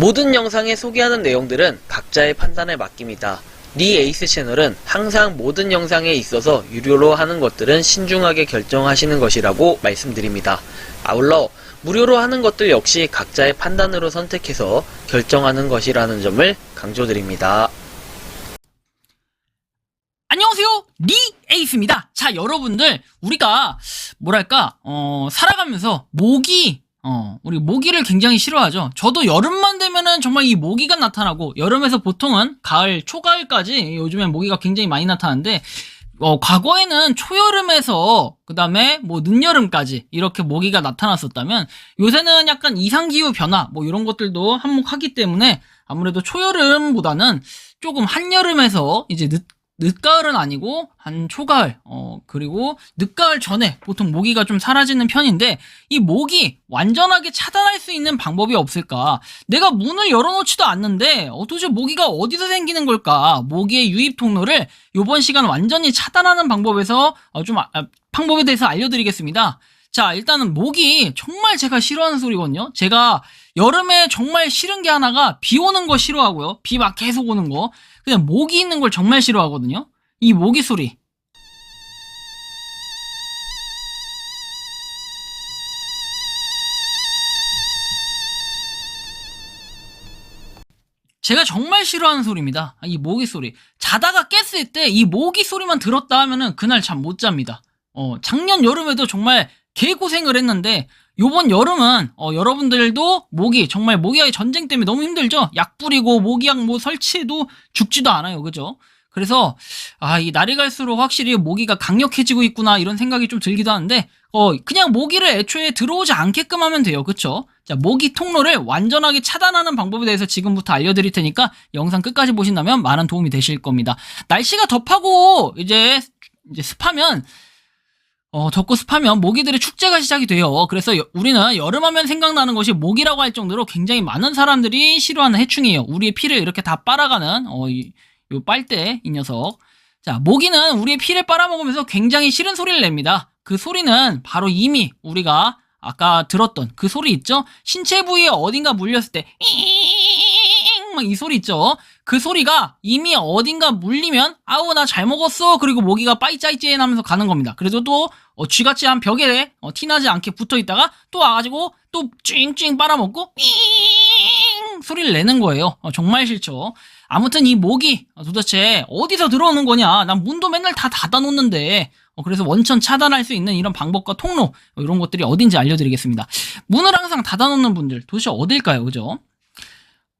모든 영상에 소개하는 내용들은 각자의 판단에 맡깁니다. 니 에이스 채널은 항상 모든 영상에 있어서 유료로 하는 것들은 신중하게 결정하시는 것이라고 말씀드립니다. 아울러 무료로 하는 것들 역시 각자의 판단으로 선택해서 결정하는 것이라는 점을 강조드립니다. 안녕하세요, 니 에이스입니다. 자, 여러분들, 우리가 살아가면서 우리 모기를 굉장히 싫어하죠. 저도 여름만 되면은 정말 이 모기가 나타나고, 여름에서 보통은 가을, 초가을까지 요즘엔 모기가 굉장히 많이 나타나는데, 과거에는 초여름에서 그 다음에 늦여름까지 이렇게 모기가 나타났었다면, 요새는 약간 이상기후 변화 이런 것들도 한몫하기 때문에 아무래도 초여름보다는 조금 한여름에서 이제 늦가을은 아니고 한 초가을 그리고 늦가을 전에 보통 모기가 좀 사라지는 편인데, 이 모기 완전하게 차단할 수 있는 방법이 없을까? 내가 문을 열어놓지도 않는데 도대체 모기가 어디서 생기는 걸까? 모기의 유입 통로를 이번 시간 완전히 차단하는 방법에서 방법에 대해서 알려드리겠습니다. 자, 일단은 모기 정말 제가 싫어하는 소리거든요. 제가 여름에 정말 싫은 게 하나가 비 오는 거 싫어하고요. 비 막 계속 오는 거. 그냥 모기 있는 걸 정말 싫어하거든요. 이 모기 소리. 제가 정말 싫어하는 소리입니다. 이 모기 소리. 자다가 깼을 때 이 모기 소리만 들었다 하면은 그날 잠 못 잡니다. 작년 여름에도 정말 개고생을 했는데, 요번 여름은 여러분들도 정말 모기와의 전쟁 때문에 너무 힘들죠? 약 뿌리고 모기약 설치해도 죽지도 않아요. 그죠? 그래서 이 날이 갈수록 확실히 모기가 강력해지고 있구나, 이런 생각이 좀 들기도 하는데, 그냥 모기를 애초에 들어오지 않게끔 하면 돼요. 그쵸? 자, 모기 통로를 완전하게 차단하는 방법에 대해서 지금부터 알려드릴 테니까 영상 끝까지 보신다면 많은 도움이 되실 겁니다. 날씨가 덥고 이제 습하면 덥고 습하면 모기들의 축제가 시작이 돼요. 그래서 우리는 여름하면 생각나는 것이 모기라고 할 정도로 굉장히 많은 사람들이 싫어하는 해충이에요. 우리의 피를 이렇게 다 빨아가는 요 빨대, 이 녀석. 자, 모기는 우리의 피를 빨아먹으면서 굉장히 싫은 소리를 냅니다. 그 소리는 바로 이미 우리가 아까 들었던 그 소리 있죠? 신체 부위에 어딘가 물렸을 때 막 이 소리 있죠? 그 소리가 이미 어딘가 물리면 아우 나 잘 먹었어, 그리고 모기가 빠이짜이찌 하면서 가는 겁니다. 그래도 또 쥐같이 한 벽에 티나지 않게 붙어있다가 또 와가지고 또 찡찡 빨아먹고 소리를 내는 거예요. 정말 싫죠. 아무튼 이 모기 도대체 어디서 들어오는 거냐? 난 문도 맨날 다 닫아놓는데. 그래서 원천 차단할 수 있는 이런 방법과 통로, 이런 것들이 어딘지 알려드리겠습니다. 문을 항상 닫아놓는 분들 도대체 어딜까요? 그죠?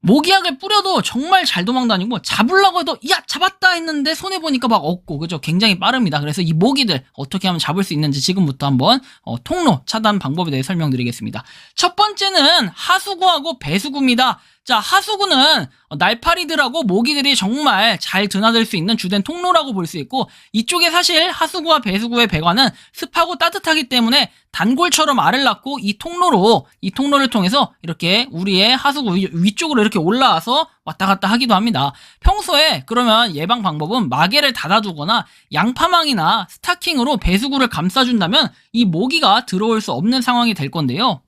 모기약을 뿌려도 정말 잘 도망다니고, 잡으려고 해도 야 잡았다 했는데 손해보니까 막 없고, 그죠? 굉장히 빠릅니다. 그래서 이 모기들 어떻게 하면 잡을 수 있는지 지금부터 한번 통로 차단 방법에 대해 설명드리겠습니다. 첫 번째는 하수구하고 배수구입니다. 자, 하수구는 날파리들하고 모기들이 정말 잘 드나들 수 있는 주된 통로라고 볼 수 있고, 이쪽에 사실 하수구와 배수구의 배관은 습하고 따뜻하기 때문에 단골처럼 알을 낳고 이 통로를 통해서 이렇게 우리의 하수구 위쪽으로 이렇게 올라와서 왔다 갔다 하기도 합니다. 평소에 그러면 예방 방법은 마개를 닫아두거나 양파망이나 스타킹으로 배수구를 감싸준다면 이 모기가 들어올 수 없는 상황이 될 건데요.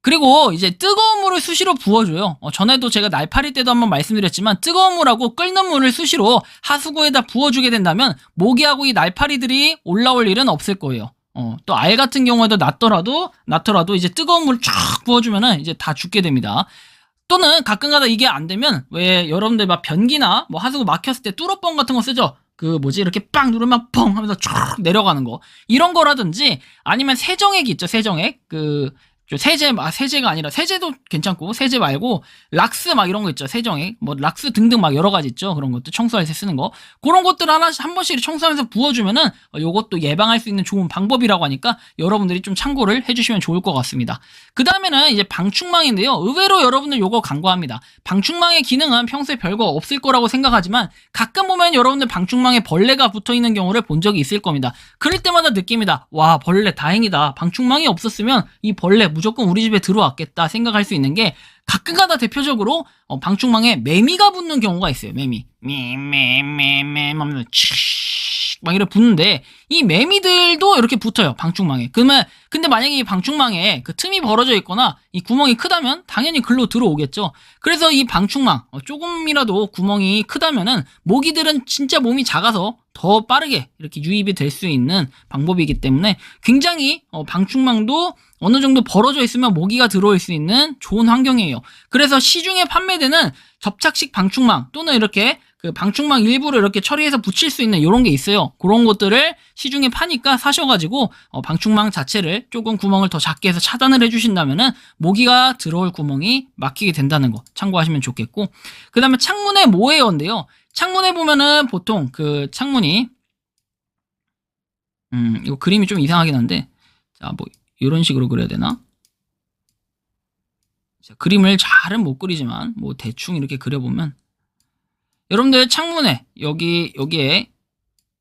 그리고 이제 뜨거운 물을 수시로 부어줘요. 전에도 제가 날파리 때도 한번 말씀드렸지만, 뜨거운 물하고 끓는 물을 수시로 하수구에다 부어주게 된다면 모기하고 이 날파리들이 올라올 일은 없을 거예요. 또 알 같은 경우에도 낳더라도 이제 뜨거운 물을 쫙 부어주면은 이제 다 죽게 됩니다. 또는 가끔가다 이게 안 되면, 왜 여러분들 막 변기나 하수구 막혔을 때 뚫어뻥 같은 거 쓰죠? 이렇게 빵 누르면 뻥 하면서 쫙 내려가는 거. 이런 거라든지, 아니면 세정액이 있죠, 세정액. 세제가 아니라, 세제도 괜찮고, 세제 말고 락스 이런 거 있죠, 세정액, 락스 등등 여러 가지 있죠. 그런 것도 청소할 때 쓰는 거, 그런 것들 한 번씩 청소하면서 부어주면은 요것도 예방할 수 있는 좋은 방법이라고 하니까 여러분들이 좀 참고를 해주시면 좋을 것 같습니다. 그 다음에는 이제 방충망인데요. 의외로 여러분들 요거 간과합니다. 방충망의 기능은 평소에 별거 없을 거라고 생각하지만, 가끔 보면 여러분들 방충망에 벌레가 붙어있는 경우를 본 적이 있을 겁니다. 그럴 때마다 느낍니다. 와, 벌레 다행이다. 방충망이 없었으면 이 벌레 무조건 우리 집에 들어왔겠다 생각할 수 있는 게, 가끔가다 대표적으로 방충망에 매미가 붙는 경우가 있어요. 매미 하면서 막 이렇게 붙는데 이 매미들도 이렇게 붙어요. 방충망에. 그러면 근데 만약에 이 방충망에 그 틈이 벌어져 있거나 이 구멍이 크다면 당연히 글로 들어오겠죠. 그래서 이 방충망 조금이라도 구멍이 크다면은 모기들은 진짜 몸이 작아서 더 빠르게 이렇게 유입이 될 수 있는 방법이기 때문에 굉장히 방충망도 어느 정도 벌어져 있으면 모기가 들어올 수 있는 좋은 환경이에요. 그래서 시중에 판매되는 접착식 방충망 또는 이렇게 그 방충망 일부를 이렇게 처리해서 붙일 수 있는 이런 게 있어요. 그런 것들을 시중에 파니까 사셔가지고 방충망 자체를 조금 구멍을 더 작게 해서 차단을 해주신다면은 모기가 들어올 구멍이 막히게 된다는 거 참고하시면 좋겠고, 그 다음에 창문의 모에어인데요. 창문에 보면은 보통 그 창문이 이거 그림이 좀 이상하긴 한데, 자 뭐 이런 식으로 그려야 되나? 자, 그림을 잘은 못 그리지만 뭐 대충 이렇게 그려보면 여러분들 창문에 여기에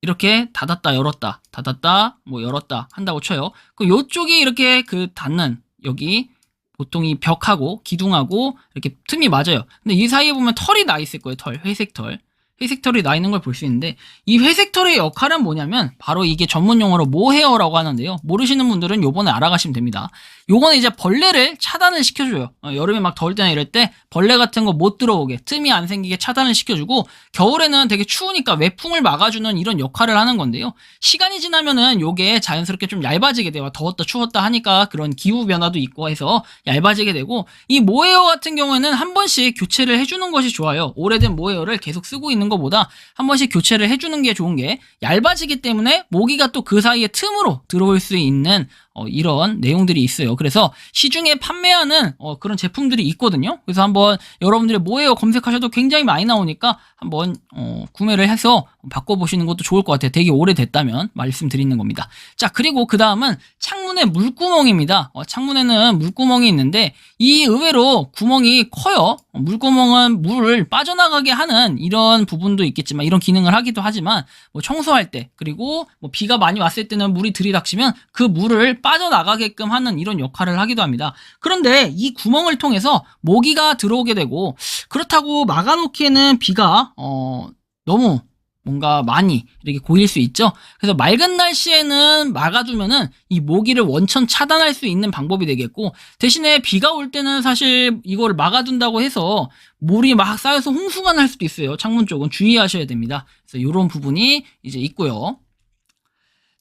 이렇게 닫았다 열었다 닫았다 뭐 열었다 한다고 쳐요. 그럼 요쪽이 이렇게 그 닫는 여기 보통 이 벽하고 기둥하고 이렇게 틈이 맞아요. 근데 이 사이에 보면 털이 나 있을 거예요. 회색 털이 나 있는 걸 볼 수 있는데 이 회색 털의 역할은 뭐냐면 바로 이게 전문 용어로 모헤어라고 하는데요. 모르시는 분들은 요번에 알아가시면 됩니다. 요거는 이제 벌레를 차단을 시켜줘요. 여름에 막 더울 때나 이럴 때 벌레 같은 거 못 들어오게 틈이 안 생기게 차단을 시켜주고, 겨울에는 되게 추우니까 외풍을 막아주는 이런 역할을 하는 건데요. 시간이 지나면은 요게 자연스럽게 좀 얇아지게 돼요. 더웠다 추웠다 하니까 그런 기후 변화도 있고 해서 얇아지게 되고, 이 모헤어 같은 경우에는 한 번씩 교체를 해주는 것이 좋아요. 오래된 모헤어를 계속 쓰고 있는 것보다 한 번씩 교체를 해주는 게 좋은 게, 얇아지기 때문에 모기가 또 그 사이에 틈으로 들어올 수 있는 이런 내용들이 있어요. 그래서 시중에 판매하는 그런 제품들이 있거든요. 그래서 한번 여러분들이 모헤어 검색하셔도 굉장히 많이 나오니까 한번 구매를 해서 바꿔보시는 것도 좋을 것 같아요. 되게 오래됐다면 말씀드리는 겁니다. 자, 그리고 그 다음은 창문의 물구멍입니다. 창문에는 물구멍이 있는데 이 의외로 구멍이 커요. 물구멍은 물을 빠져나가게 하는 이런 부분도 있겠지만, 이런 기능을 하기도 하지만 뭐 청소할 때, 그리고 뭐 비가 많이 왔을 때는 물이 들이닥치면 그 물을 빠져나가게끔 하는 이런 역할을 하기도 합니다. 그런데 이 구멍을 통해서 모기가 들어오게 되고, 그렇다고 막아놓기에는 비가 너무 뭔가 많이 이렇게 고일 수 있죠. 그래서 맑은 날씨에는 막아두면은 이 모기를 원천 차단할 수 있는 방법이 되겠고, 대신에 비가 올 때는 사실 이걸 막아둔다고 해서 물이 막 쌓여서 홍수가 날 수도 있어요. 창문 쪽은 주의하셔야 됩니다. 그래서 이런 부분이 이제 있고요.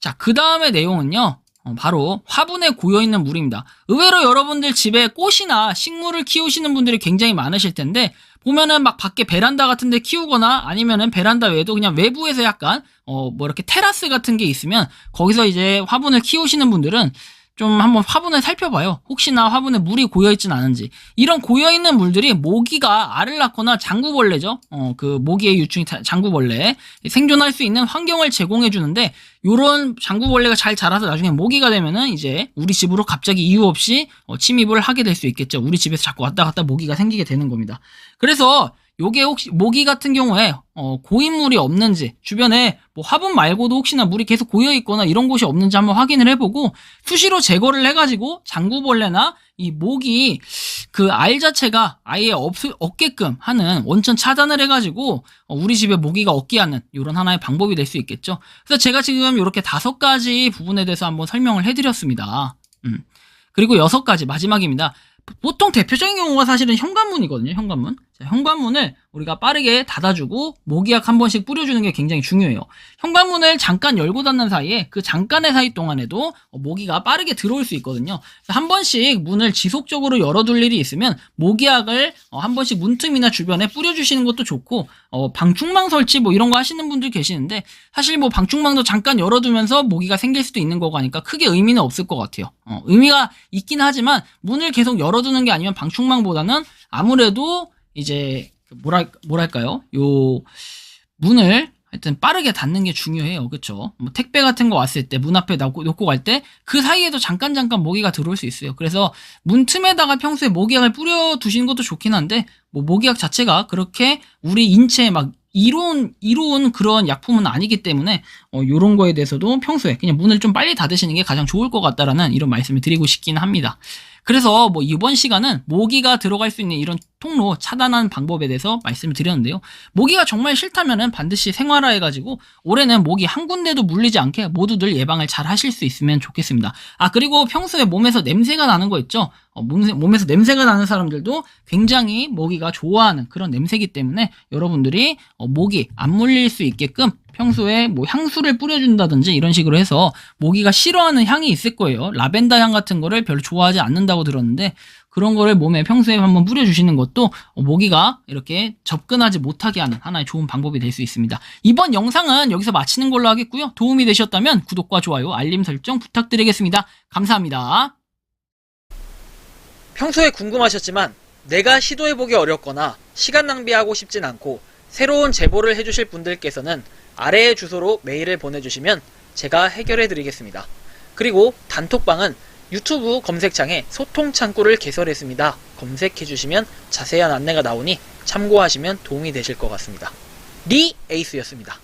자, 그 다음의 내용은요. 바로 화분에 고여있는 물입니다. 의외로 여러분들 집에 꽃이나 식물을 키우시는 분들이 굉장히 많으실 텐데, 보면은 막 밖에 베란다 같은 데 키우거나 아니면은 베란다 외에도 그냥 외부에서 약간 뭐 이렇게 테라스 같은 게 있으면 거기서 이제 화분을 키우시는 분들은 좀 한번 화분을 살펴봐요. 혹시나 화분에 물이 고여있진 않은지. 이런 고여있는 물들이 모기가 알을 낳거나 장구벌레죠. 그 모기의 유충이 장구벌레 생존할 수 있는 환경을 제공해 주는데, 요런 장구벌레가 잘 자라서 나중에 모기가 되면은 이제 우리 집으로 갑자기 이유 없이 침입을 하게 될 수 있겠죠. 우리 집에서 자꾸 왔다 갔다 모기가 생기게 되는 겁니다. 그래서 요게 혹시 모기 같은 경우에 고인물이 없는지, 주변에 뭐 화분 말고도 혹시나 물이 계속 고여 있거나 이런 곳이 없는지 한번 확인을 해보고 수시로 제거를 해가지고 장구벌레나 이 모기 그 알 자체가 아예 없게끔 하는 원천 차단을 해가지고 우리 집에 모기가 없게 하는 이런 하나의 방법이 될 수 있겠죠. 그래서 제가 지금 이렇게 5가지 부분에 대해서 한번 설명을 해드렸습니다. 그리고 6가지 마지막입니다. 보통 대표적인 경우가 사실은 현관문이거든요. 현관문. 자, 현관문을 우리가 빠르게 닫아주고 모기약 한 번씩 뿌려주는 게 굉장히 중요해요. 현관문을 잠깐 열고 닫는 사이에 그 잠깐의 사이 동안에도 모기가 빠르게 들어올 수 있거든요. 한 번씩 문을 지속적으로 열어둘 일이 있으면 모기약을 한 번씩 문틈이나 주변에 뿌려주시는 것도 좋고, 방충망 설치 뭐 이런 거 하시는 분들 계시는데 사실 뭐 방충망도 잠깐 열어두면서 모기가 생길 수도 있는 거고 하니까 크게 의미는 없을 것 같아요. 의미가 있긴 하지만 문을 계속 열어두는 게 아니면 방충망보다는 아무래도 이제 뭐랄까요? 요 문을 하여튼 빠르게 닫는 게 중요해요. 그쵸? 뭐 택배 같은 거 왔을 때 문 앞에 놓고 갈 때 그 사이에도 잠깐 모기가 들어올 수 있어요. 그래서 문 틈에다가 평소에 모기약을 뿌려 두시는 것도 좋긴 한데, 뭐 모기약 자체가 그렇게 우리 인체에 막 이로운 그런 약품은 아니기 때문에 요런 거에 대해서도 평소에 그냥 문을 좀 빨리 닫으시는 게 가장 좋을 것 같다라는 이런 말씀을 드리고 싶긴 합니다. 그래서 뭐 이번 시간은 모기가 들어갈 수 있는 이런 통로 차단하는 방법에 대해서 말씀을 드렸는데요. 모기가 정말 싫다면은 반드시 생활화해가지고 올해는 모기 한 군데도 물리지 않게 모두들 예방을 잘 하실 수 있으면 좋겠습니다. 그리고 평소에 몸에서 냄새가 나는 거 있죠? 몸에서 냄새가 나는 사람들도 굉장히 모기가 좋아하는 그런 냄새이기 때문에 여러분들이 모기 안 물릴 수 있게끔 평소에 뭐 향수를 뿌려준다든지 이런 식으로 해서 모기가 싫어하는 향이 있을 거예요. 라벤더 향 같은 거를 별로 좋아하지 않는다고 들었는데 그런 거를 몸에 평소에 한번 뿌려주시는 것도 모기가 이렇게 접근하지 못하게 하는 하나의 좋은 방법이 될 수 있습니다. 이번 영상은 여기서 마치는 걸로 하겠고요. 도움이 되셨다면 구독과 좋아요, 알림 설정 부탁드리겠습니다. 감사합니다. 평소에 궁금하셨지만 내가 시도해보기 어렵거나 시간 낭비하고 싶진 않고 새로운 제보를 해주실 분들께서는 아래의 주소로 메일을 보내주시면 제가 해결해드리겠습니다. 그리고 단톡방은 유튜브 검색창에 소통 창구를 개설했습니다. 검색해주시면 자세한 안내가 나오니 참고하시면 도움이 되실 것 같습니다. 리 에이스였습니다.